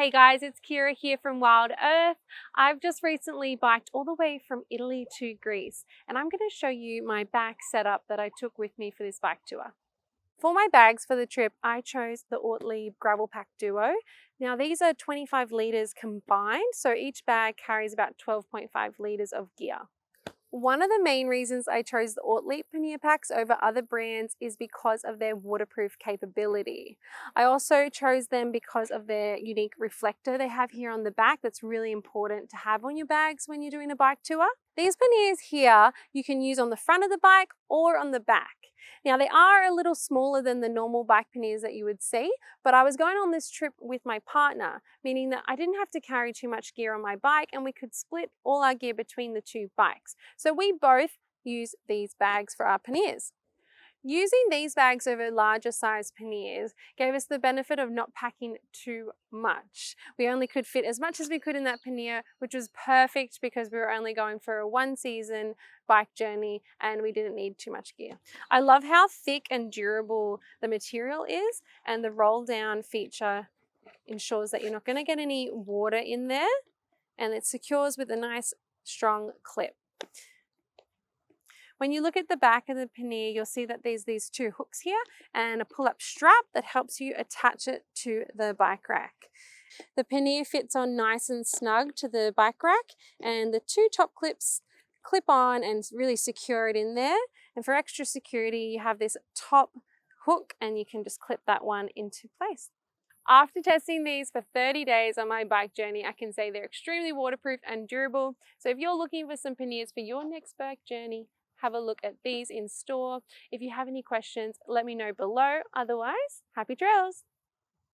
Hey guys, it's Keira here from Wild Earth. I've just recently biked all the way from Italy to Greece, and I'm going to show you my bag setup that I took with me for this bike tour. For my bags for the trip, I chose the Orlieb Gravel Pack Duo. Now these are 25 litres combined, so each bag carries about 12.5 litres of gear. One of the main reasons I chose the Ortlieb pannier packs over other brands is because of their waterproof capability. I also chose them because of their unique reflector they have here on the back that's really important to have on your bags when you're doing a bike tour. These panniers here you can use on the front of the bike or on the back. Now they are a little smaller than the normal bike panniers that you would see, but I was going on this trip with my partner, meaning that I didn't have to carry too much gear on my bike and we could split all our gear between the two bikes. So we both use these bags for our panniers. Using these bags over larger size panniers gave us the benefit of not packing too much. We only could fit as much as we could in that pannier, which was perfect because we were only going for a one-season bike journey and we didn't need too much gear. I love how thick and durable the material is, and the roll down feature ensures that you're not going to get any water in there, and it secures with a nice strong clip. When you look at the back of the pannier, you'll see that there's these two hooks here and a pull-up strap that helps you attach it to the bike rack. The pannier fits on nice and snug to the bike rack, and the two top clips clip on and really secure it in there. And for extra security, you have this top hook and you can just clip that one into place. After testing these for 30 days on my bike journey, I can say they're extremely waterproof and durable. So if you're looking for some panniers for your next bike journey, have a look at these in store. If you have any questions, let me know below. Otherwise, happy trails!